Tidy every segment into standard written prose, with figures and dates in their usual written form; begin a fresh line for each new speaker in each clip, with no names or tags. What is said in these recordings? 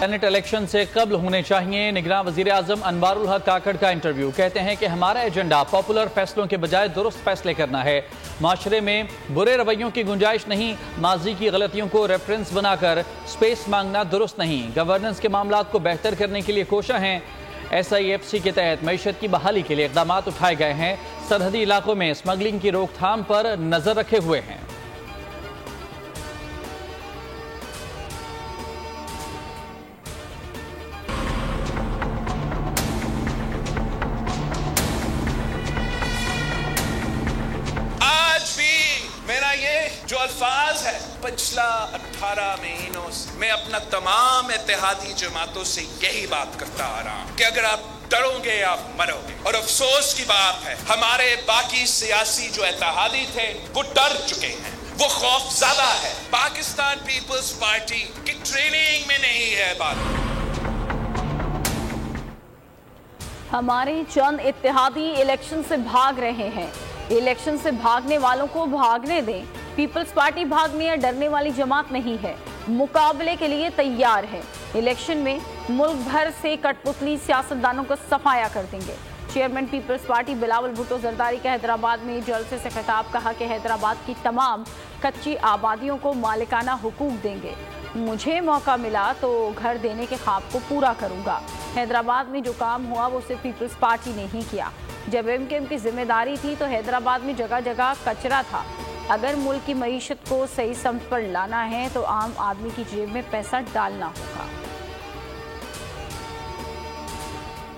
Saint election سے قبل ہونے چاہیے، نگراں وزیر اعظم انوار الحق کاکڑ کا انٹرویو۔ کہتے ہیں کہ ہمارا ایجنڈا پاپولر فیصلوں کے بجائے درست فیصلے کرنا ہے، معاشرے میں برے رویوں کی گنجائش نہیں، ماضی کی غلطیوں کو ریفرنس بنا کر سپیس مانگنا درست نہیں، گورننس کے معاملات کو بہتر کرنے کے لیے کوشاں ہیں۔ SIFC کے تحت معیشت کی بحالی کے لیے اقدامات اٹھائے گئے ہیں، سرحدی علاقوں میں اسمگلنگ کی روک تھام پر نظر رکھے ہوئے ہیں۔
جو الفاظ ہے پچھلا 18 مہینوں سے میں اپنا تمام اتحادی جماعتوں سے یہی بات کرتا آ رہا ہوں کہ اگر آپ ڈرو گے آپ مرو گے، اور افسوس کی بات ہے ہمارے باقی سیاسی جو اتحادی تھے وہ ڈر چکے ہیں، وہ خوف زدہ ہے۔ پاکستان پیپلز پارٹی کی ٹریننگ میں نہیں ہے بات۔
ہمارے چند اتحادی الیکشن سے بھاگ رہے ہیں، الیکشن سے بھاگنے والوں کو بھاگنے دیں۔ پیپلز پارٹی بھاگنے یا ڈرنے والی جماعت نہیں ہے، مقابلے کے لیے تیار ہے۔ الیکشن میں ملک بھر سے کٹ پتلی سیاستدانوں کو صفایا کر دیں گے۔ چیئرمین پیپلز پارٹی بلاول بھٹو زرداری کا حیدرآباد میں جلسے سے خطاب، کہا کہ حیدرآباد کی تمام کچی آبادیوں کو مالکانہ حقوق دیں گے، مجھے موقع ملا تو گھر دینے کے خواب کو پورا کروں گا۔ حیدرآباد میں جو کام ہوا وہ صرف پیپلز پارٹی نے ہی کیا، جب MKM کی ذمہ داری تھی تو حیدرآباد میں جگہ جگہ کچرا تھا۔ اگر ملک کی معیشت کو صحیح سمت پر لانا ہے تو عام آدمی کی جیب میں پیسہ ڈالنا ہوگا۔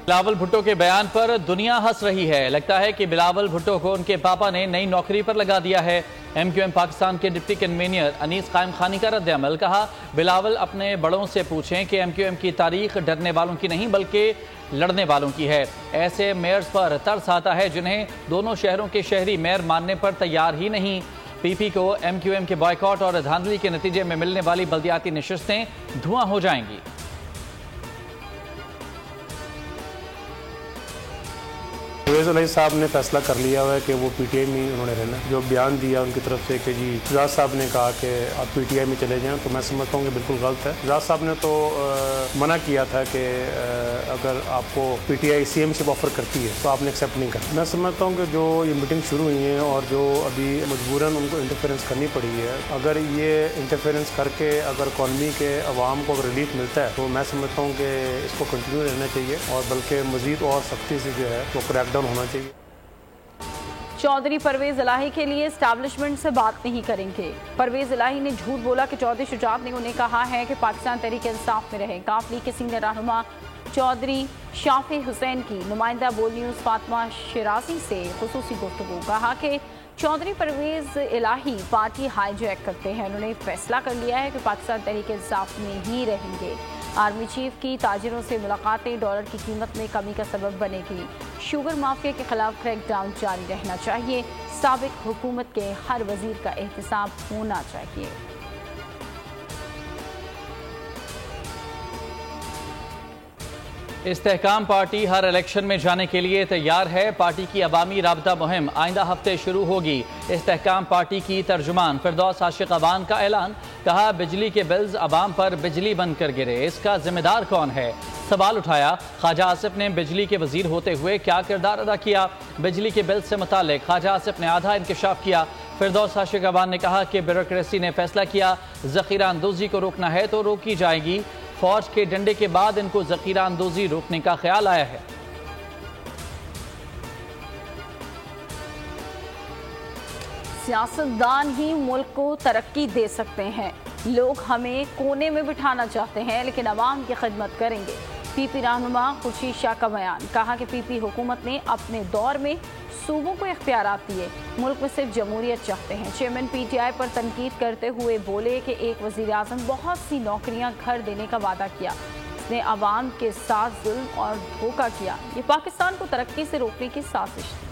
بلاول بھٹو کے بیان پر دنیا ہنس رہی ہے، لگتا ہے کہ بلاول بھٹو کو ان کے پاپا نے نئی نوکری پر لگا دیا ہے۔ MQM پاکستان کے ڈپٹی کنوینر انیس قائم خانی کا رد عمل، کہا بلاول اپنے بڑوں سے پوچھیں کہ MQM کی تاریخ ڈرنے والوں کی نہیں بلکہ لڑنے والوں کی ہے۔ ایسے میئرز پر ترس آتا ہے جنہیں دونوں شہروں کے شہری میئر ماننے پر تیار ہی نہیں۔ PP کو MQM کے بائیکاٹ اور دھاندلی کے نتیجے میں ملنے والی بلدیاتی نشستیں دھواں ہو جائیں گی۔
پرویز الہی صاحب نے فیصلہ کر لیا ہوا ہے کہ وہ PTI میں انہوں نے رہنا، جو بیان دیا ان کی طرف سے کہ جی شہزاد صاحب نے کہا کہ آپ PTI میں چلے جائیں، تو میں سمجھتا ہوں کہ بالکل غلط ہے۔ شہزاد صاحب نے تو منع کیا تھا کہ اگر آپ کو PTI CM شپ آفر کرتی ہے تو آپ نے ایکسیپٹ نہیں کرنا۔ میں سمجھتا ہوں کہ جو یہ میٹنگ شروع ہوئی ہیں اور جو ابھی مجبوراً ان کو انٹرفیرنس کرنی پڑی ہے، اگر یہ انٹرفیرنس کر کے اگر اکانومی کے عوام کو اگر ریلیف ملتا ہے تو میں سمجھتا ہوں کہ اس کو کنٹینیو رہنا چاہیے اور بلکہ مزید اور سختی سے جو ہے وہ کریک ڈاؤن ہونا چاہیے۔
چودھری پرویز الہی کے لیے اسٹیبلشمنٹ سے بات نہیں کریں گے۔ پرویز الہی نے جھوٹ بولا کہ چودھری شجاعت نے انہیں کہا ہے کہ پاکستان تحریک انصاف میں رہیں۔ کاف لیگ کے سینئر رہنما چودھری شافی حسین کی نمائندہ بول نیوز فاطمہ شیرازی سے خصوصی گفتگو، کہا کہ چودھری پرویز الہی پارٹی ہائی جیک کرتے ہیں، انہوں نے فیصلہ کر لیا ہے کہ پاکستان تحریک انصاف میں ہی رہیں گے۔ آرمی چیف کی تاجروں سے ملاقاتیں ڈالر کی قیمت میں کمی کا سبب بنے گی۔ شوگر مافیا کے خلاف کریک ڈاؤن جاری رہنا چاہیے، سابق حکومت کے ہر وزیر کا احتساب ہونا چاہیے۔
استحکام پارٹی ہر الیکشن میں جانے کے لیے تیار ہے، پارٹی کی عوامی رابطہ مہم آئندہ ہفتے شروع ہوگی۔ استحکام پارٹی کی ترجمان فردوس عاشق عوان کا اعلان، کہا بجلی کے بلز عوام پر بجلی بن کر گرے، اس کا ذمہ دار کون ہے؟ سوال اٹھایا خواجہ آصف نے بجلی کے وزیر ہوتے ہوئے کیا کردار ادا کیا؟ بجلی کے بل سے متعلق خواجہ آصف نے آدھا انکشاف کیا۔ فردوس عاشق عوان نے کہا کہ بیوروکریسی نے فیصلہ کیا، ذخیرہ اندوزی کو روکنا ہے تو روکی جائے گی، فوج کے ڈنڈے کے بعد ان کو ذخیرہ اندوزی روکنے کا خیال آیا ہے۔
سیاستدان ہی ملک کو ترقی دے سکتے ہیں، لوگ ہمیں کونے میں بٹھانا چاہتے ہیں لیکن عوام کی خدمت کریں گے۔ PP رہنما خورشید شاہ کا بیان، کہا کہ PP حکومت نے اپنے دور میں صوبوں کو اختیارات دیے، ملک میں صرف جمہوریت چاہتے ہیں۔ چیئرمین PTI پر تنقید کرتے ہوئے بولے کہ ایک وزیر اعظم بہت سی نوکریاں گھر دینے کا وعدہ کیا، اس نے عوام کے ساتھ ظلم اور دھوکہ کیا، یہ پاکستان کو ترقی سے روکنے کی سازش تھی۔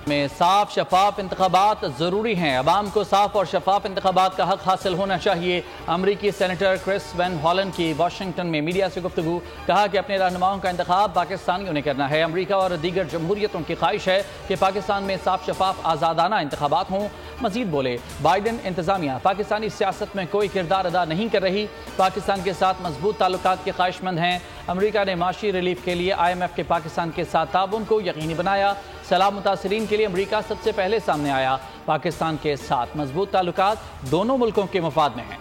میں صاف شفاف انتخابات ضروری ہیں، عوام کو صاف اور شفاف انتخابات کا حق حاصل ہونا چاہیے۔ امریکی سینیٹر کرس وین ہالن کی واشنگٹن میں میڈیا سے گفتگو، کہا کہ اپنے رہنماؤں کا انتخاب پاکستانیوں نے کرنا ہے۔ امریکہ اور دیگر جمہوریتوں کی خواہش ہے کہ پاکستان میں صاف شفاف آزادانہ انتخابات ہوں۔ مزید بولے، بائیڈن انتظامیہ پاکستانی سیاست میں کوئی کردار ادا نہیں کر رہی، پاکستان کے ساتھ مضبوط تعلقات کے خواہش مند ہیں۔ امریکہ نے معاشی ریلیف کے لیے IMF کے پاکستان کے ساتھ تعاون کو یقینی بنایا۔ سیلاب متاثرین کے لیے امریکہ سب سے پہلے سامنے آیا۔ پاکستان کے ساتھ مضبوط تعلقات دونوں ملکوں کے مفاد میں ہیں۔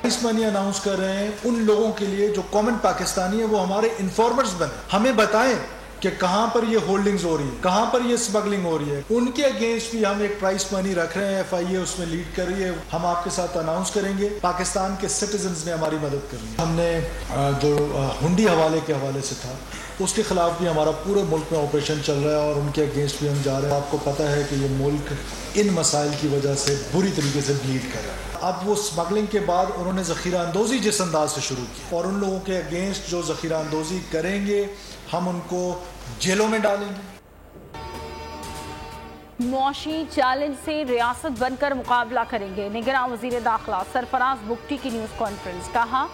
پرائس منی اناؤنس کر رہے ہیں ان لوگوں کے لیے جو کامن پاکستانی ہیں، وہ ہمارے انفارمرز بنے، ہمیں بتائیں کہ کہاں پر یہ ہولڈنگز ہو رہی ہے، کہاں پر یہ سمگلنگ ہو رہی ہے۔ ان کے اگینسٹ بھی ہم ایک پرائس منی رکھ رہے ہیں، FIA اس میں لیڈ کر رہی ہے، ہم آپ کے ساتھ اناؤنس کریں گے۔ پاکستان کے سٹیزنز نے ہماری مدد کرنی ہے۔ ہم نے جو ہنڈی حوالے کے حوالے سے تھا، اس کے خلاف بھی ہمارا پورے ملک میں آپریشن چل رہا ہے اور ان کے اگینسٹ بھی ہم جا رہے ہیں۔ آپ کو پتہ ہے کہ یہ ملک ان مسائل کی وجہ سے بری طریقے سے بلیڈ کر رہا ہے۔ اب وہ سمگلنگ کے بعد انہوں نے ذخیرہ اندوزی جس انداز سے شروع کی، اور ان لوگوں کے اگینسٹ جو ذخیرہ اندوزی کریں گے ہم ان کو جیلوں میں ڈالیں گے۔
معاشی چیلنج سے ریاست بن کر مقابلہ کریں گے، نگراں وزیر داخلہ سرفراز بگٹی کی نیوز کانفرنس، کہا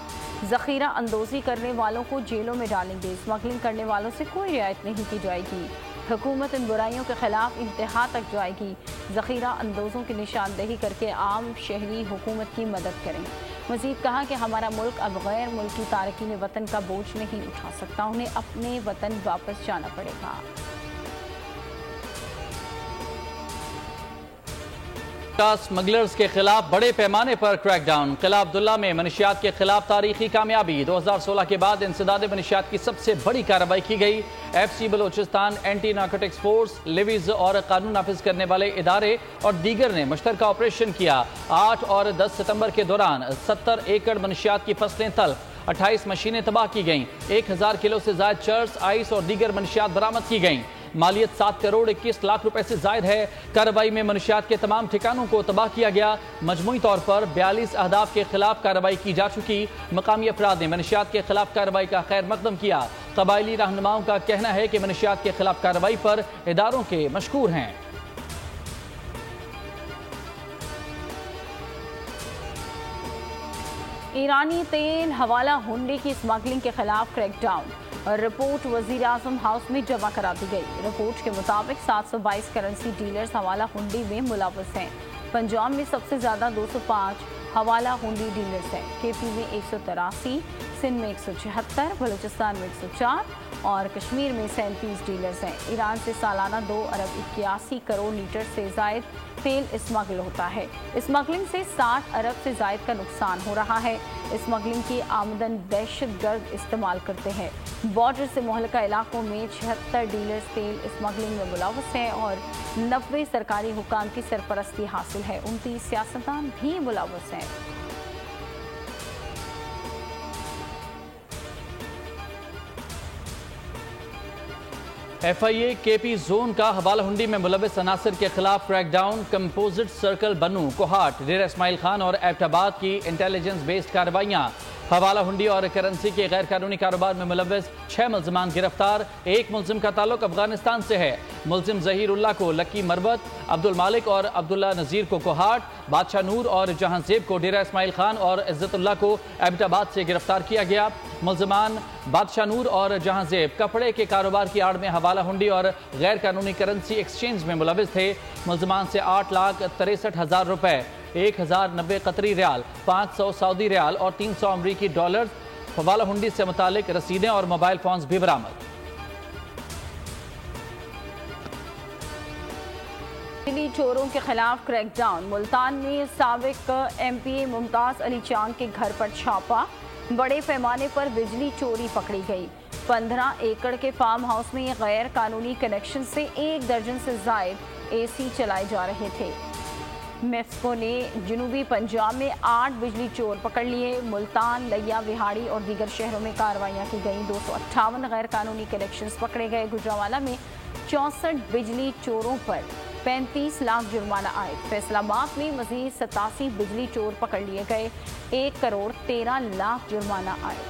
ذخیرہ اندوزی کرنے والوں کو جیلوں میں ڈالیں گے، اسمگلنگ کرنے والوں سے کوئی رعایت نہیں کی جائے گی، حکومت ان برائیوں کے خلاف انتہا تک جائے گی، ذخیرہ اندوزوں کی نشاندہی کر کے عام شہری حکومت کی مدد کریں۔ مزید کہا کہ ہمارا ملک اب غیر ملکی تارکین وطن کا بوجھ نہیں اٹھا سکتا، انہیں اپنے وطن واپس جانا پڑے گا۔
اسمگلرز کے خلاف بڑے پیمانے پر کریک ڈاؤن، قلعہ عبداللہ میں منشیات کے خلاف تاریخی کامیابی، 2016 کے بعد انسداد منشیات کی سب سے بڑی کارروائی کی گئی۔ FC Balochistan, anti narcotics force, levies اور قانون نافذ کرنے والے ادارے اور دیگر نے مشترکہ آپریشن کیا۔ 8 اور 10 ستمبر کے دوران 70 ایکڑ منشیات کی فصلیں تلف، 28 مشینیں تباہ کی گئیں، 1000 کلو سے زائد چرس، آئس اور دیگر منشیات برآمد کی گئیں۔ مالیت 7 کروڑ 21 لاکھ روپے سے زائد ہے۔ کارروائی میں منشیات کے تمام ٹھکانوں کو تباہ کیا گیا۔ مجموعی طور پر 42 اہداف کے خلاف کارروائی کی جا چکی۔ مقامی افراد نے منشیات کے خلاف کارروائی کا خیر مقدم کیا۔ قبائلی رہنماؤں کا کہنا ہے کہ منشیات کے خلاف کارروائی پر اداروں کے مشکور ہیں۔
ایرانی تیل حوالہ ہنڈی کی اسمگلنگ کے خلاف کریک ڈاؤن، رپورٹ وزیر اعظم ہاؤس میں جمع کرا دی گئی۔ رپورٹ کے مطابق 722 کرنسی ڈیلرز حوالہ ہنڈی میں ملوث ہیں۔ پنجاب میں سب سے زیادہ 205 حوالہ ہنڈی ڈیلرز ہیں، KP میں 183، سندھ میں 176، بلوچستان میں 104 اور کشمیر میں 37 ڈیلرز ہیں۔ ایران سے سالانہ 2 ارب 81 کروڑ لیٹر سے زائد تیل اسمگل ہوتا ہے۔ اسمگلنگ سے 60 ارب سے زائد کا نقصان ہو رہا ہے۔ اسمگلنگ کی آمدن دہشت گرد استعمال کرتے ہیں۔ بارڈر سے مہلکہ علاقوں میں 76 ڈیلرز تیل اسمگلنگ میں ملوث ہیں اور 90 سرکاری حکام کی سرپرستی حاصل ہے، 29 سیاستدان بھی ملوث ہیں۔
FIA KP زون کا حوالہ ہنڈی میں ملوث عناصر کے خلاف کریک ڈاؤن، کمپوزٹ سرکل بنو، کوہاٹ، ڈیرہ اسماعیل خان اور ایبٹ آباد کی انٹیلیجنس بیسڈ کارروائیاں۔ حوالہ ہنڈی اور کرنسی کے غیر قانونی کاروبار میں ملوث 6 ملزمان گرفتار، 1 ملزم کا تعلق افغانستان سے ہے۔ ملزم ظہیر اللہ کو لکی مربت، عبد المالک اور عبداللہ نذیر کو کوہاٹ، بادشاہ نور اور جہاں زیب کو ڈیرہ اسماعیل خان اور عزت اللہ کو ایبٹ آباد سے گرفتار کیا گیا۔ ملزمان بادشاہ نور اور جہاں زیب کپڑے کے کاروبار کی آڑ میں حوالہ ہنڈی اور غیر قانونی کرنسی ایکسچینج میں ملوث تھے۔ ملزمان سے 8,63,000 روپے، 1,090 قطری ریال، 500 سعودی ریال اور 300 امریکی ڈالر حوالہ ہنڈی سے متعلق رسیدیں اور موبائل فونز بھی برآمد۔
دلی چوروں کے خلاف کریک ڈاؤن، ملتان میں سابق MPA ممتاز علی چاند کے گھر پر چھاپا، بڑے پیمانے پر بجلی چوری پکڑی گئی۔ 15 ایکڑ کے فارم ہاؤس میں غیر قانونی کنیکشن سے 1 درجن سے زائد AC چلائے جا رہے تھے۔ میفسکو نے جنوبی پنجاب میں 8 بجلی چور پکڑ لیے۔ ملتان، لیا، وہاڑی اور دیگر شہروں میں کارروائیاں کی گئیں۔ 258 غیر قانونی کنیکشنز پکڑے گئے۔ گجرانوالہ میں 64 بجلی چوروں پر 35 لاکھ جرمانہ عائد۔ فیصل آباد میں مزید 87 بجلی چور پکڑ لیے گئے، 1 کروڑ 13 لاکھ جرمانہ عائد۔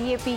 DAP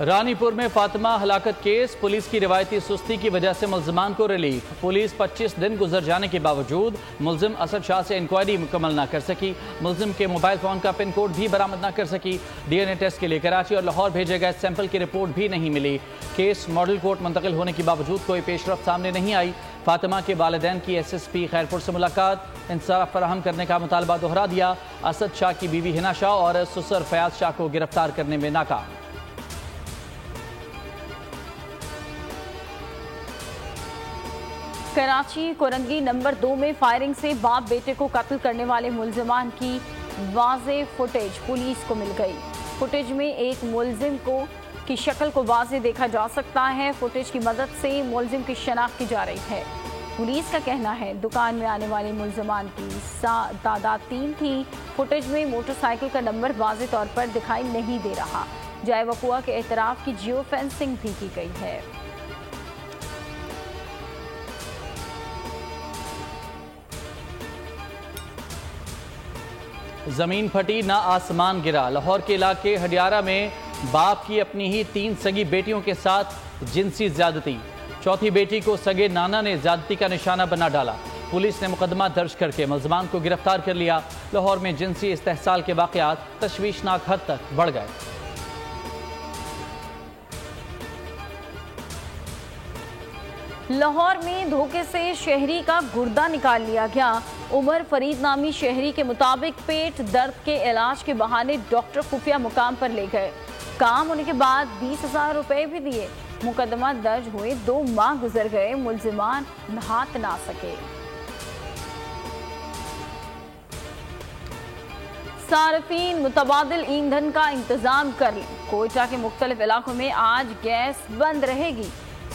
رانی پور میں فاطمہ ہلاکت کیس، پولیس کی روایتی سستی کی وجہ سے ملزمان کو ریلیف۔ پولیس 25 دن گزر جانے کے باوجود ملزم اسد شاہ سے انکوائری مکمل نہ کر سکی۔ ملزم کے موبائل فون کا پن کوڈ بھی برآمد نہ کر سکی۔ ڈی این اے ٹیسٹ کے لیے کراچی اور لاہور بھیجے گئے سیمپل کی رپورٹ بھی نہیں ملی۔ کیس ماڈل کورٹ منتقل ہونے کے باوجود کوئی پیش رفت سامنے نہیں آئی۔ فاطمہ کے والدین کی ایس ایس پی خیرپور سے ملاقات، انصاف فراہم کرنے کا مطالبہ دہرا دیا۔ اسد شاہ کی بیوی ہنا شاہ اور سسر فیاض شاہ کو گرفتار کرنے میں ناکام۔
کراچی کورنگی نمبر 2 میں فائرنگ سے باپ بیٹے کو قتل کرنے والے ملزمان کی واضح فوٹیج پولیس کو مل گئی۔ فوٹیج میں ایک ملزم کی شکل کو واضح دیکھا جا سکتا ہے۔ فوٹیج کی مدد سے ملزم کی شناخت کی جا رہی ہے۔ پولیس کا کہنا ہے دکان میں آنے والے ملزمان کی تعداد 3 تھی۔ فوٹیج میں موٹر سائیکل کا نمبر واضح طور پر دکھائی نہیں دے رہا۔ جائے وقوع کے اعتراف کی جیو فینسنگ بھی کی گئی ہے۔
زمین پھٹی نہ آسمان گرا، لاہور کے علاقے ہڈیارہ میں باپ کی اپنی ہی 3 سگی بیٹیوں کے ساتھ جنسی زیادتی، چوتھی بیٹی کو سگے نانا نے زیادتی کا نشانہ بنا ڈالا۔ پولیس نے مقدمہ درج کر کے ملزمان کو گرفتار کر لیا۔ لاہور میں جنسی استحصال کے واقعات تشویشناک حد تک بڑھ گئے۔
لاہور میں دھوکے سے شہری کا گردہ نکال لیا گیا۔ عمر فرید نامی شہری کے مطابق پیٹ درد کے علاج کے بہانے ڈاکٹر خفیہ مقام پر لے گئے۔ کام ہونے کے بعد 20,000 روپے بھی دیے۔ مقدمہ درج ہوئے 2 ماہ گزر گئے، ملزمان ہاتھ نہ سکے۔ صارفین متبادل ایندھن کا انتظام کر لیں، کوئٹہ کے مختلف علاقوں میں آج گیس بند رہے گی۔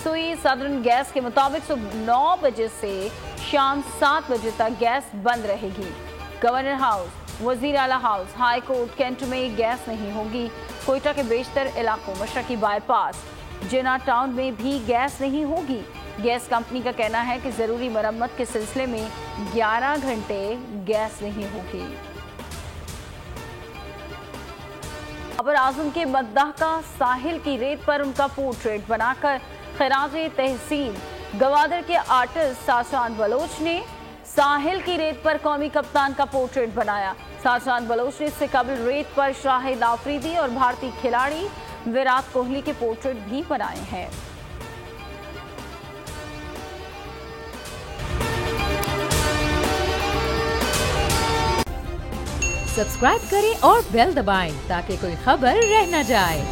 سوئی سدرن گیس کے مطابق صبح 9 بجے سے شام 7 بجے تک گیس بند رہے گی۔ گورنر ہاؤس، وزیر اعلیٰ ہاؤس، ہائی کورٹ کینٹ میں گیس نہیں ہوگی۔ کوئٹہ کے بیشتر علاقوں، مشرقی بائی پاس، جنا ٹاؤن میں بھی گیس نہیں ہوگی۔ گیس کمپنی کا کہنا ہے کہ ضروری مرمت کے سلسلے میں 11 گھنٹے گیس نہیں ہوگی۔ بابر اعظم کے مداحہ ساحل کی ریت پر ان کا پورٹریٹ بنا کر خراج تحسین۔ گوادر کے آرٹسٹ ساشانت بلوچ نے ساحل کی ریت پر قومی کپتان کا پورٹریٹ بنایا۔ ساشانت بلوچ نے اس سے قبل ریت پر شاہد آفریدی اور بھارتی کھلاڑی ویرات کوہلی کے پورٹریٹ بھی بنائے ہیں۔
سبسکرائب کریں اور بیل دبائیں تاکہ کوئی خبر رہ نہ جائے۔